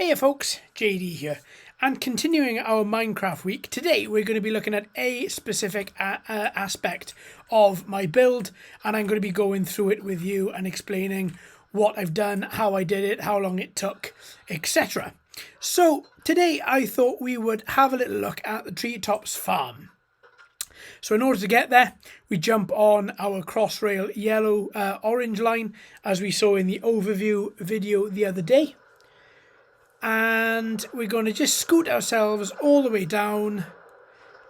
Hey folks, JD here, and continuing our Minecraft week, today we're going to be looking at a specific aspect of my build, and I'm going to be going through it with you and explaining what I've done, how I did it, how long it took, etc. So today I thought we would have a little look at the Treetops farm. So in order to get there, we jump on our crossrail yellow orange line, as we saw in the overview video the other day. And we're going to just scoot ourselves all the way down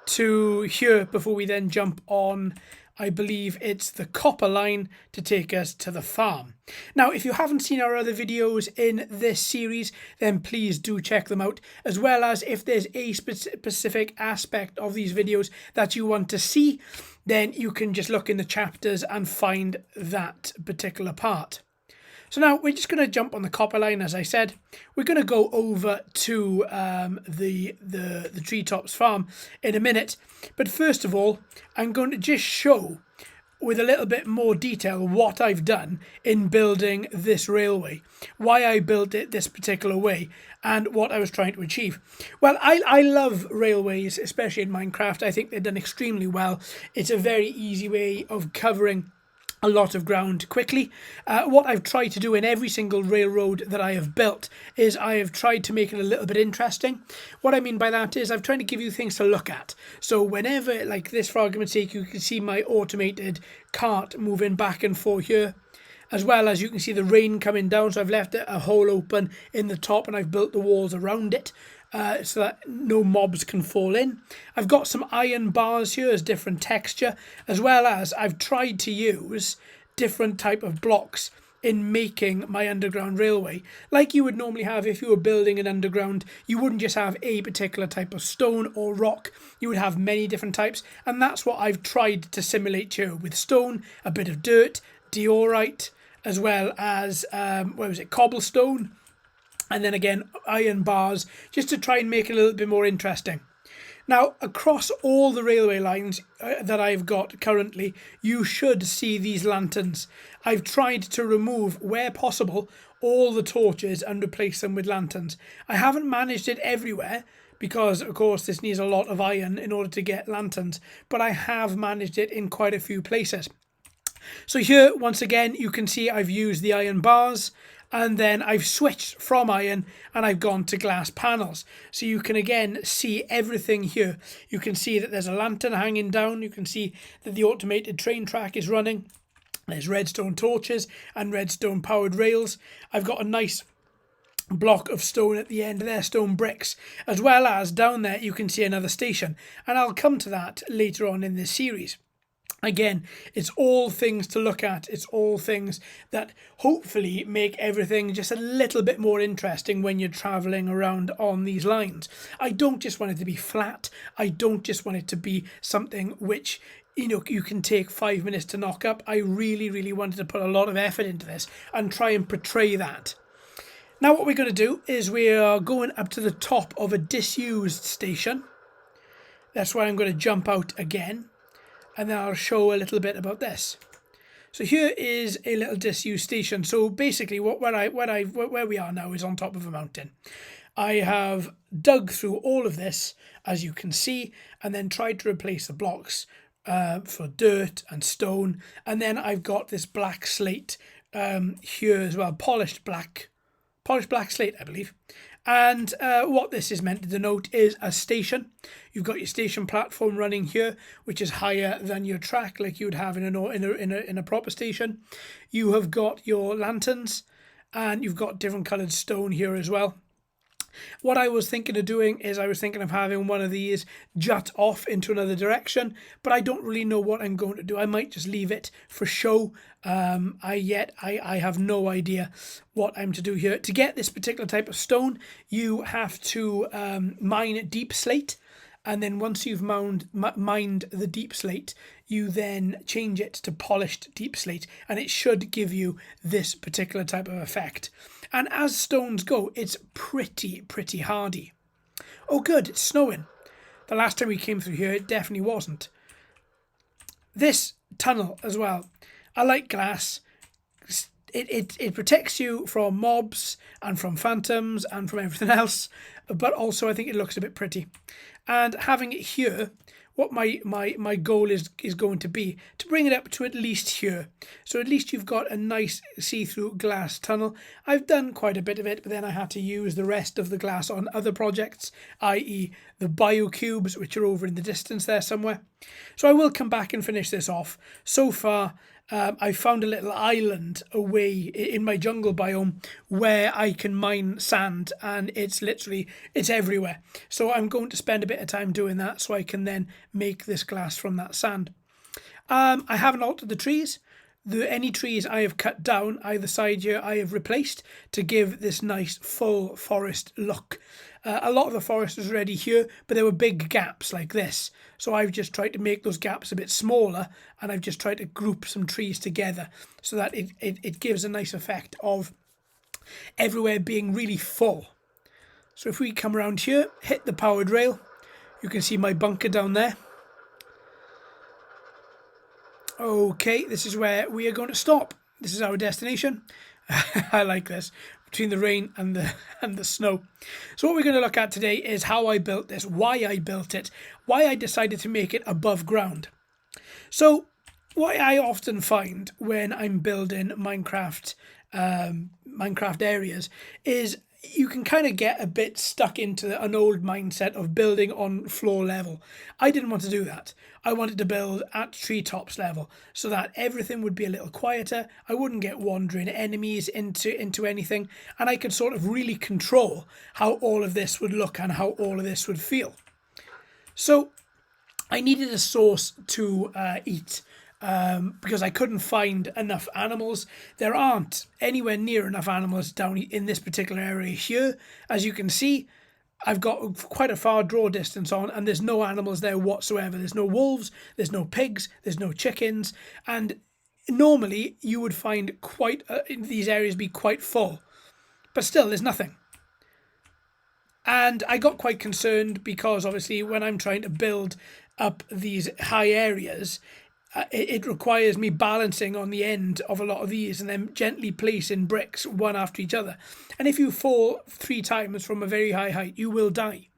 to here before we then jump on, I believe it's the copper line to take us to the farm. Now, if you haven't seen our other videos in this series, then please do check them out, as well as if there's a specific aspect of these videos that you want to see, then you can just look in the chapters and find that particular part. So now we're just going to jump on the copper line, as I said. We're going to go over to the Treetops farm in a minute. But first of all, I'm going to just show with a little bit more detail what I've done in building this railway, why I built it this particular way, and what I was trying to achieve. Well, I love railways, especially in Minecraft. I think they're done extremely well. It's a very easy way of covering a lot of ground quickly. What I've tried to do in every single railroad that I have built is I have tried to make it a little bit interesting. What I mean by that is I've tried to give you things to look at. So whenever, like this for argument's sake, you can see my automated cart moving back and forth here, as well as you can see the rain coming down. So I've left a hole open in the top and I've built the walls around it. So that no mobs can fall in. I've got some iron bars here as different texture, as well as I've tried to use different type of blocks in making my underground railway. Like you would normally have if you were building an underground, you wouldn't just have a particular type of stone or rock, you would have many different types, and that's what I've tried to simulate here with stone, a bit of dirt, diorite, as well as, cobblestone, and then again iron bars, just to try and make it a little bit more interesting. Now, across all the railway lines that I've got currently, you should see these lanterns. I've tried to remove, where possible, all the torches and replace them with lanterns. I haven't managed it everywhere, because of course this needs a lot of iron in order to get lanterns, but I have managed it in quite a few places. So here, once again, you can see I've used the iron bars, and then I've switched from iron and I've gone to glass panels. So you can again see everything here. You can see that there's a lantern hanging down. You can see that the automated train track is running. There's redstone torches and redstone powered rails. I've got a nice block of stone at the end there, stone bricks, as well as down there you can see another station. And I'll come to that later on in this series. Again, it's all things to look at. It's all things that hopefully make everything just a little bit more interesting when you're traveling around on these lines. I don't just want it to be flat. I don't just want it to be something which, you know, you can take 5 minutes to knock up. I really, really wanted to put a lot of effort into this and try and portray that. Now what we're going to do is we are going up to the top of a disused station. That's why I'm going to jump out again. And then I'll show a little bit about this. So here is a little disused station. So basically where we are now is on top of a mountain. I have dug through all of this, as you can see, and then tried to replace the blocks for dirt and stone. And then I've got this black slate here as well, polished black slate, I believe. And what this is meant to denote is a station. You've got your station platform running here, which is higher than your track, like you would have in a proper station. You have got your lanterns, and you've got different coloured stone here as well. What I was thinking of doing is I was thinking of having one of these jut off into another direction, but I don't really know what I'm going to do. I might just leave it for show. I have no idea what I'm to do here. To get this particular type of stone, you have to mine deep slate. And then once you've mined the deep slate, you then change it to polished deep slate, and it should give you this particular type of effect. And as stones go, it's pretty hardy. Oh good, it's snowing. The last time we came through here, it definitely wasn't. This tunnel as well. I like glass. it protects you from mobs and from phantoms and from everything else, but also I think it looks a bit pretty. And having it here, what my goal is going to be to bring it up to at least here. So at least you've got a nice see-through glass tunnel. I've done quite a bit of it, but then I had to use the rest of the glass on other projects, i.e. the biocubes, which are over in the distance there somewhere. So I will come back and finish this off. So far, I found a little island away in my jungle biome where I can mine sand, and it's everywhere. So I'm going to spend a bit of time doing that so I can then make this glass from that sand. I haven't altered the trees. Any trees I have cut down either side here I have replaced to give this nice full forest look. A lot of the forest was already here, but there were big gaps like this. So I've just tried to make those gaps a bit smaller, and I've just tried to group some trees together so that it gives a nice effect of everywhere being really full. So if we come around here, hit the powered rail, you can see my bunker down there. Okay, this is where we are going to stop. This is our destination. I like this, between the rain and the snow. So what we're going to look at today is how I built this, why I built it, why I decided to make it above ground. So what I often find when I'm building Minecraft areas is you can kind of get a bit stuck into an old mindset of building on floor level. I didn't want to do that. I wanted to build at treetops level so that everything would be a little quieter. I wouldn't get wandering enemies into anything, and I could sort of really control how all of this would look and how all of this would feel. So I needed a source to eat. Because I couldn't find enough animals. There aren't anywhere near enough animals down in this particular area here. As you can see, I've got quite a far draw distance on, and there's no animals there whatsoever. There's no wolves, there's no pigs, there's no chickens, and normally you would find these areas be quite full, but still there's nothing. And I got quite concerned because obviously when I'm trying to build up these high areas, it requires me balancing on the end of a lot of these and then gently placing bricks one after each other. And if you fall 3 times from a very high height, you will die.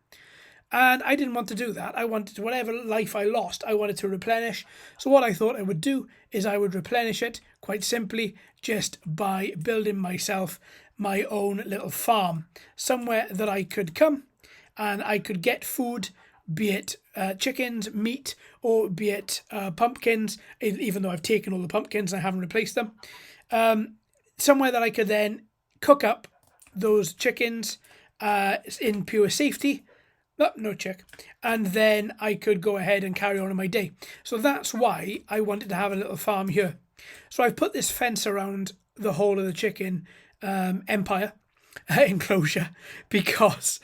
And I didn't want to do that. I wanted whatever life I lost, I wanted to replenish. So what I thought I would do is I would replenish it quite simply just by building myself my own little farm. Somewhere that I could come and I could get food, be it chickens, meat, or be it pumpkins, even though I've taken all the pumpkins and I haven't replaced them. Somewhere that I could then cook up those chickens in pure safety. No chick. And then I could go ahead and carry on in my day. So that's why I wanted to have a little farm here. So I've put this fence around the whole of the chicken empire. Enclosure, because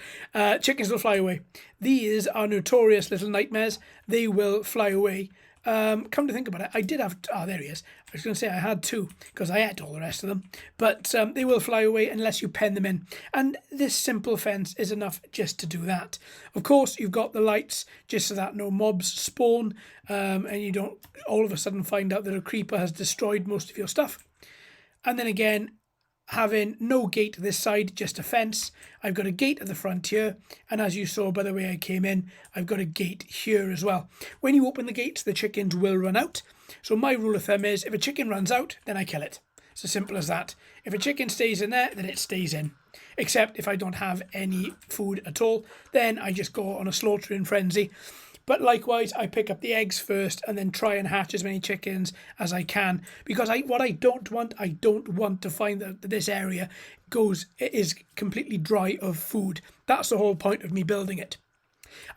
chickens will fly away. These are notorious little nightmares. They will fly away. Come to think about it, I did have... there he is. I was going to say I had 2 because I ate all the rest of them. But they will fly away unless you pen them in. And this simple fence is enough just to do that. Of course, you've got the lights just so that no mobs spawn. And you don't all of a sudden find out that a creeper has destroyed most of your stuff. And then again, having no gate this side, just a fence. I've got a gate at the front here, and as you saw by the way I came in, I've got a gate here as well. When you open the gates, the chickens will run out. So my rule of thumb is if a chicken runs out, then I kill it. It's as simple as that. If a chicken stays in there, then it stays in. Except if I don't have any food at all, then I just go on a slaughtering frenzy. But likewise, I pick up the eggs first and then try and hatch as many chickens as I can. Because what I don't want to find that this area is completely dry of food. That's the whole point of me building it.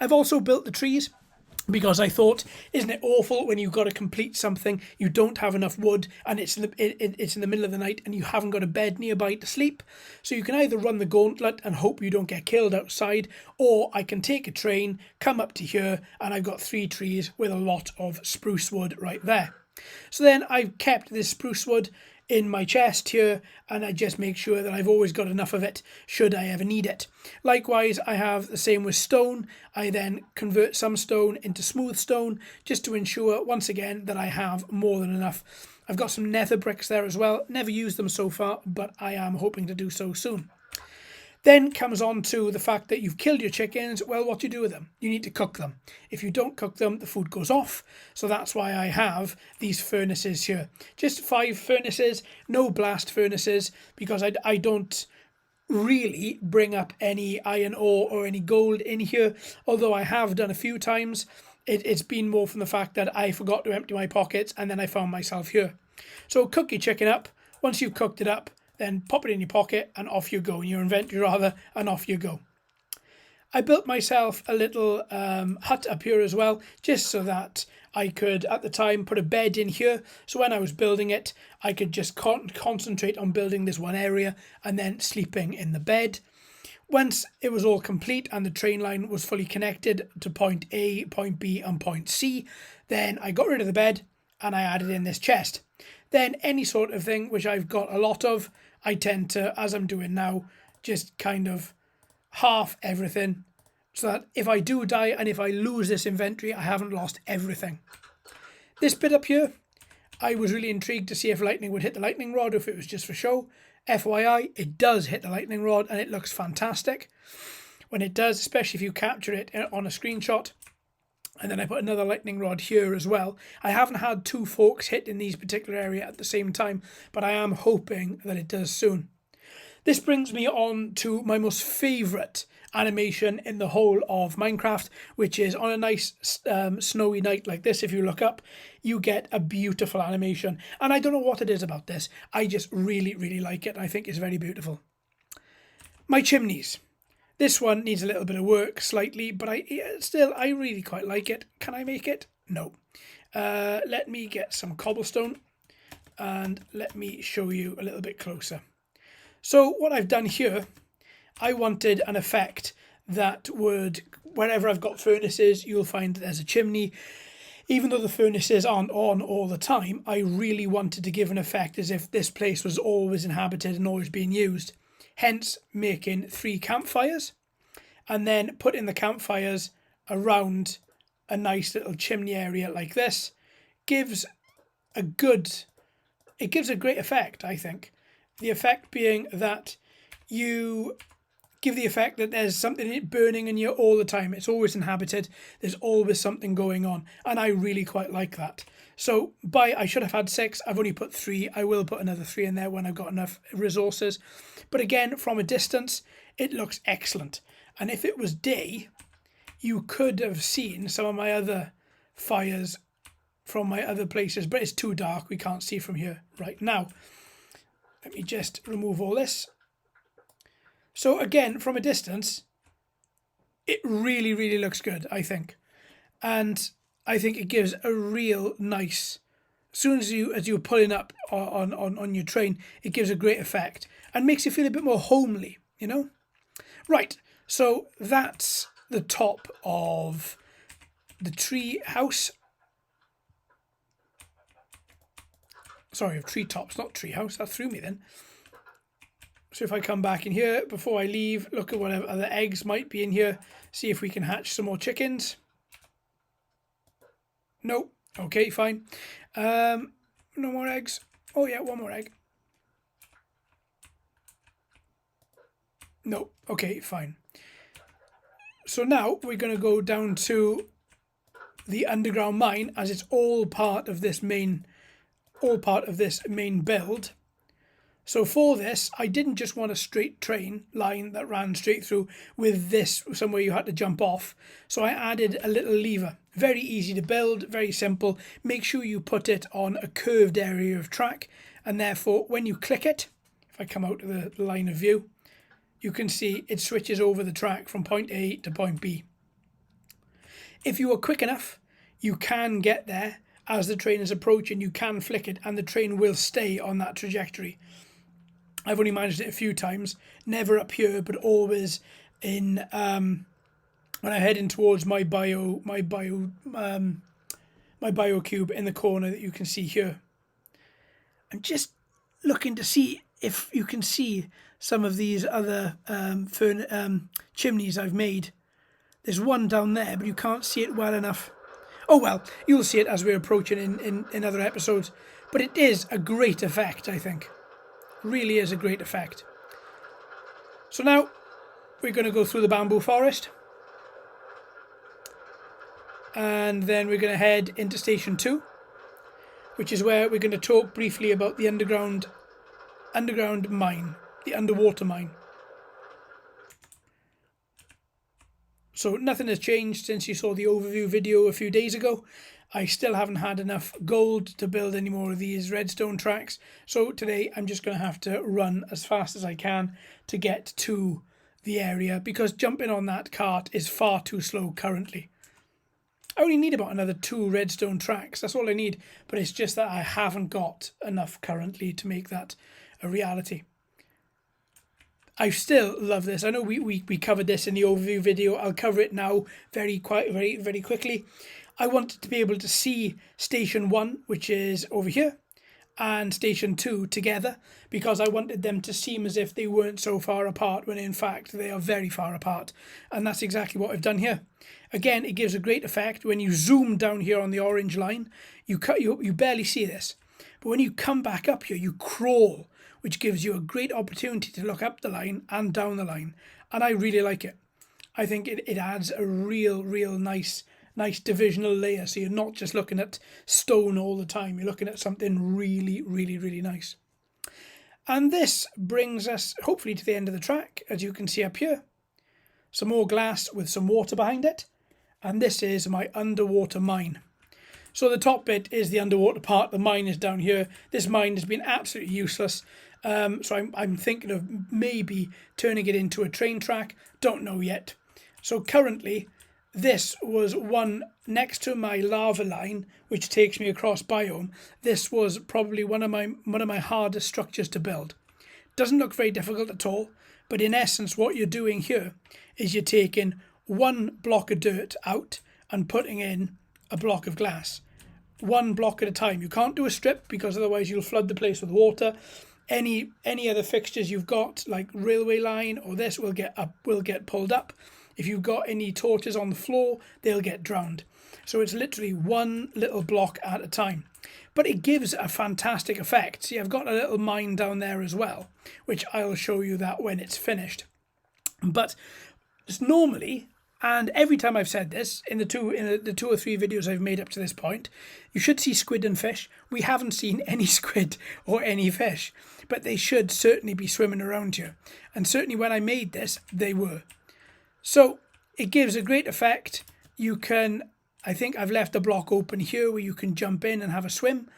I've also built the trees because I thought, isn't it awful when you've got to complete something, you don't have enough wood, and it's in the middle of the night and you haven't got a bed nearby to sleep. So you can either run the gauntlet and hope you don't get killed outside, or I can take a train, come up to here, and I've got 3 trees with a lot of spruce wood right there. So then I've kept this spruce wood in my chest here, and I just make sure that I've always got enough of it should I ever need it. Likewise, I have the same with stone. I then convert some stone into smooth stone just to ensure once again that I have more than enough I've got some nether bricks there as well. Never used them so far, but I am hoping to do so soon. Then comes on to the fact that you've killed your chickens. Well, what do you do with them? You need to cook them. If you don't cook them, the food goes off. So that's why I have these furnaces here. Just 5 furnaces, no blast furnaces, because I don't really bring up any iron ore or any gold in here. Although I have done a few times. It's been more from the fact that I forgot to empty my pockets and then I found myself here. So cook your chicken up. Once you've cooked it up, then pop it in your pocket and off you go, in your inventory rather, and off you go. I built myself a little hut up here as well, just so that I could, at the time, put a bed in here. So when I was building it, I could just concentrate on building this one area and then sleeping in the bed. Once it was all complete and the train line was fully connected to point A, point B and point C, then I got rid of the bed and I added in this chest. Then any sort of thing, which I've got a lot of, I tend to, as I'm doing now, just kind of half everything, so that if I do die and if I lose this inventory, I haven't lost everything. This bit up here, I was really intrigued to see if lightning would hit the lightning rod or if it was just for show. FYI, it does hit the lightning rod and it looks fantastic when it does, especially if you capture it on a screenshot. And then I put another lightning rod here as well. I haven't had 2 forks hit in these particular area at the same time, but I am hoping that it does soon. This brings me on to my most favourite animation in the whole of Minecraft, which is on a nice snowy night like this. If you look up, you get a beautiful animation. And I don't know what it is about this. I just really, really like it. I think it's very beautiful. My chimneys. This one needs a little bit of work slightly, but I really quite like it. Can I make it? No. Let me get some cobblestone and let me show you a little bit closer. So what I've done here, I wanted an effect that would, wherever I've got furnaces, you'll find that there's a chimney. Even though the furnaces aren't on all the time, I really wanted to give an effect as if this place was always inhabited and always being used. Hence making 3 campfires and then putting the campfires around a nice little chimney area like this gives a great effect, I think. The effect being that you give the effect that there's something burning in you all the time. It's always inhabited. There's always something going on. And I really quite like that. So I should have had 6. I've only put 3. I will put another 3 in there when I've got enough resources. But again, from a distance, it looks excellent. And if it was day, you could have seen some of my other fires from my other places. But it's too dark. We can't see from here right now. Let me just remove all this. So again, from a distance, it really, really looks good, I think. And I think it gives a real nice, as soon as you're pulling up on your train, it gives a great effect and makes you feel a bit more homely, you know? Right, so that's the top of the tree house. Sorry, of treetops, not tree house. That threw me then. So if I come back in here before I leave, look at whatever other eggs might be in here. See if we can hatch some more chickens. Nope. Okay, fine. No more eggs. Oh yeah, one more egg. Nope. Okay, fine. So now we're going to go down to the underground mine, as it's all part of this main build. So for this, I didn't just want a straight train line that ran straight through with this somewhere you had to jump off. So I added a little lever. Very easy to build, very simple. Make sure you put it on a curved area of track, and therefore when you click it, if I come out of the line of view, you can see it switches over the track from point A to point B. If you are quick enough, you can get there as the train is approaching. You can flick it and the train will stay on that trajectory. I've only managed it a few times, never up here, but always in when I head in towards my bio cube in the corner that you can see here. I'm just looking to see if you can see some of these other chimneys I've made. There's one down there, but you can't see it well enough. Oh well, you'll see it as we're approaching in other episodes. But it is a great effect, I think. Really is a great effect. So now we're going to go through the bamboo forest. And then we're going to head into Station 2, which is where we're going to talk briefly about the underground mine, the underwater mine. So nothing has changed since you saw the overview video a few days ago. I still haven't had enough gold to build any more of these redstone tracks. So today I'm just going to have to run as fast as I can to get to the area, because jumping on that cart is far too slow currently. I only need about another 2 redstone tracks. That's all I need. But it's just that I haven't got enough currently to make that a reality. I still love this. I know we covered this in the overview video. I'll cover it now very quickly. I wanted to be able to see Station 1, which is over here, and Station 2 together, because I wanted them to seem as if they weren't so far apart, when in fact they are very far apart. And that's exactly what I've done here. Again, it gives a great effect. When you zoom down here on the orange line, you barely see this. But when you come back up here, you crawl, which gives you a great opportunity to look up the line and down the line. And I really like it. I think it adds a real nice divisional layer. So you're not just looking at stone all the time. You're looking at something really nice. And this brings us hopefully to the end of the track, as you can see up here. Some more glass with some water behind it. And this is my underwater mine. So the top bit is the underwater part. The mine is down here. This mine has been absolutely useless. So I'm thinking of maybe turning it into a train track. Don't know yet. So currently, this was one next to my lava line, which takes me across biome. This was probably one of my hardest structures to build. Doesn't look very difficult at all, but in essence, what you're doing here is you're taking one block of dirt out and putting in a block of glass. One block at a time. You can't do a strip, because otherwise you'll flood the place with water. Any other fixtures you've got, like railway line or this, will get pulled up. If you've got any torches on the floor, they'll get drowned. So it's literally one little block at a time. But it gives a fantastic effect. See, I've got a little mine down there as well, which I'll show you that when it's finished. But normally, and every time I've said this, in the 2 or 3 videos I've made up to this point, you should see squid and fish. We haven't seen any squid or any fish, but they should certainly be swimming around here. And certainly when I made this, they were. So it gives a great effect. You can, I think I've left a block open here where you can jump in and have a swim,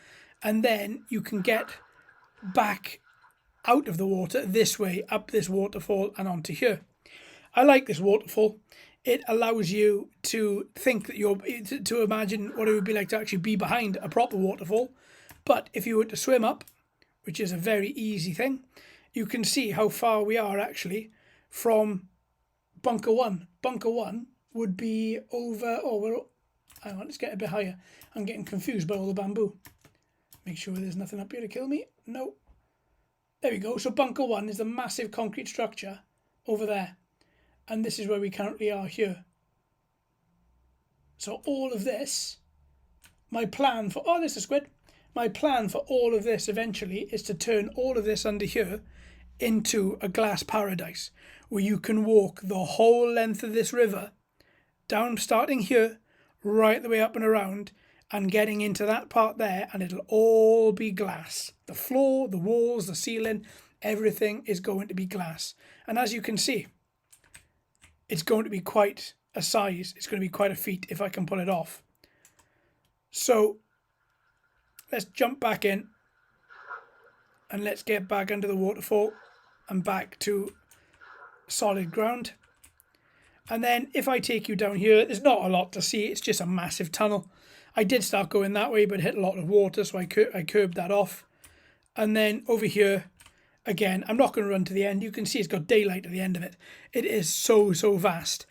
and then you can get back out of the water this way, up this waterfall and onto here. I like this waterfall. It allows you to think that to imagine what it would be like to actually be behind a proper waterfall. But if you were to swim up, which is a very easy thing, you can see how far we are actually from bunker 1. Bunker 1 would be over, hang on, let's get a bit higher. I'm getting confused by all the bamboo. Make sure there's nothing up here to kill me. No. There we go. So bunker 1 is the massive concrete structure over there. And this is where we currently are here. So all of this, my plan for, oh, there's a squid. My plan for all of this eventually is to turn all of this under here into a glass paradise, where you can walk the whole length of this river, down starting here, right the way up and around, and getting into that part there, and it'll all be glass. The floor, the walls, the ceiling, everything is going to be glass. And as you can see, it's going to be quite a size. It's going to be quite a feat if I can pull it off. So let's jump back in and let's get back under the waterfall and back to solid ground. And then if I take you down here, there's not a lot to see. It's just a massive tunnel. I did start going that way, but hit a lot of water, so I curbed that off. And then over here, again, I'm not going to run to the end. You can see it's got daylight at the end of it. It is so vast.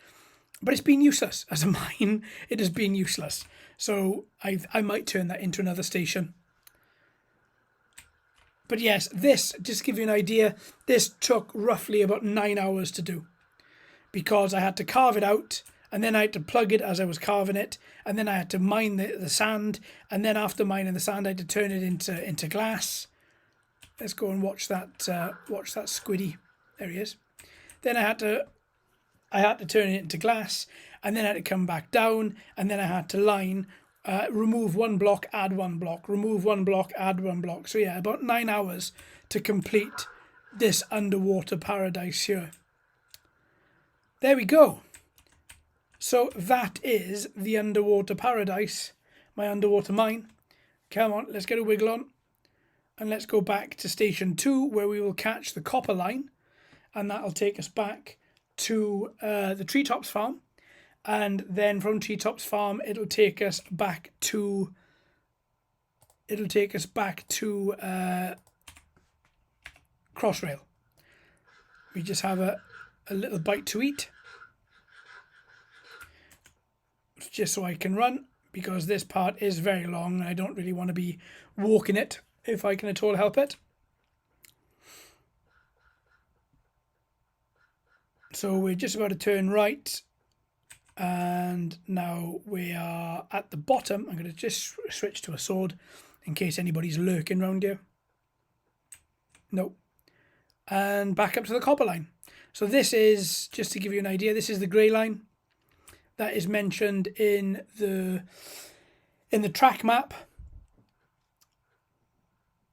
But it's been useless as a mine. It has been useless. So I might turn that into another station. But yes, this, just to give you an idea, this took roughly about 9 hours to do. Because I had to carve it out. and then I had to plug it as I was carving it, and then I had to mine the sand, and then after mining the sand I had to turn it into glass. Let's go and watch that squiddy. There he is. Then I had to turn it into glass, and then I had to come back down, and then I had to line, remove one block, add one block, remove one block, add one block. So yeah, about 9 hours to complete this underwater paradise here. There we go. So that is the underwater paradise, my underwater mine. Come on, let's get a wiggle on. And let's go back to station 2, where we will catch the copper line. And that'll take us back to the Treetops farm. And then from Treetops farm, it'll take us back to Crossrail. We just have a little bite to eat. Just so I can run, because this part is very long and I don't really want to be walking it if I can at all help it. So we're just about to turn right, and now we are at the bottom. I'm going to just switch to a sword in case anybody's lurking around here. Nope. And back up to the copper line. So this is, just to give you an idea, this is the grey line that is mentioned in the track map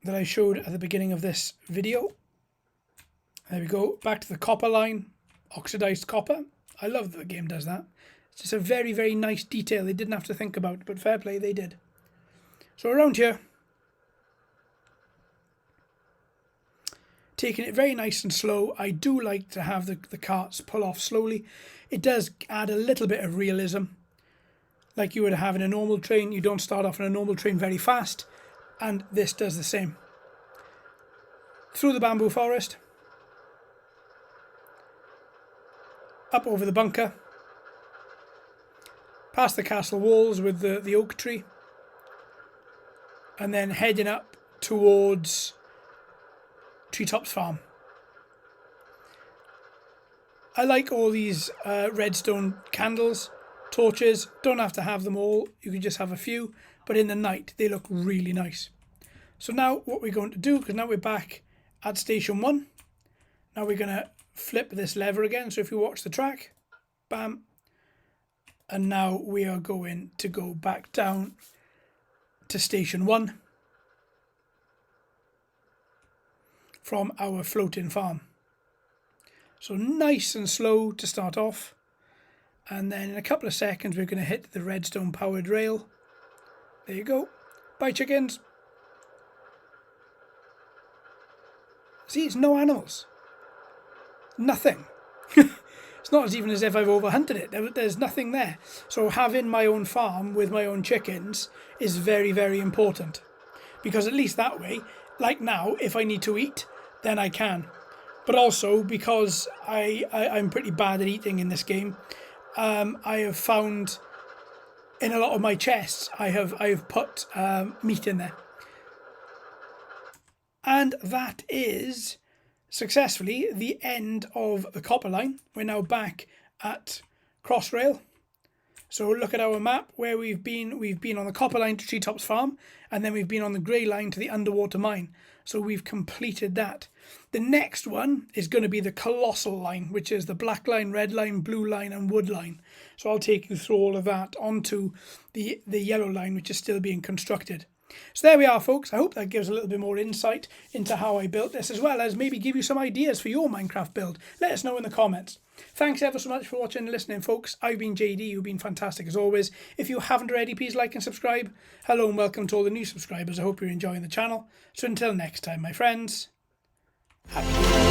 that I showed at the beginning of this video. There we go, back to the copper line, oxidized copper. I love that the game does that. It's just a very, very nice detail they didn't have to think about, but fair play, they did. So around here, taking it very nice and slow. I do like to have the carts pull off slowly. It does add a little bit of realism. Like you would have in a normal train. You don't start off in a normal train very fast. And this does the same. Through the bamboo forest. Up over the bunker. Past the castle walls with the oak tree. And then heading up towards Treetops farm. I like all these redstone candles, torches. Don't have to have them all. You can just have a few. But in the night, they look really nice. So now what we're going to do, because now we're back at station 1. Now we're going to flip this lever again. So if you watch the track, bam. And now we are going to go back down to station 1 from our floating farm. So nice and slow to start off, and then in a couple of seconds we're going to hit the redstone powered rail. There you go. Bye chickens. See, it's no animals. Nothing. It's not even as if I've overhunted it. There's nothing there. So having my own farm with my own chickens is very, very important, because at least that way, like now, if I need to eat, then I can. But also because I'm pretty bad at eating in this game, I have found in a lot of my chests I have put meat in there. And that is successfully the end of the copper line. We're now back at Crossrail. So look at our map where we've been. We've been on the copper line to Treetops farm, and then we've been on the grey line to the underwater mine. So we've completed that. The next one is going to be the colossal line, which is the black line, red line, blue line and wood line. So I'll take you through all of that onto the yellow line, which is still being constructed. So there we are, folks. I hope that gives a little bit more insight into how I built this, as well as maybe give you some ideas for your Minecraft build. Let us know in the comments. Thanks ever so much for watching and listening, folks. I've been JD. You've been fantastic as always. If you haven't already, please like and subscribe. Hello and welcome to all the new subscribers. I hope you're enjoying the channel. So until next time, my friends, happy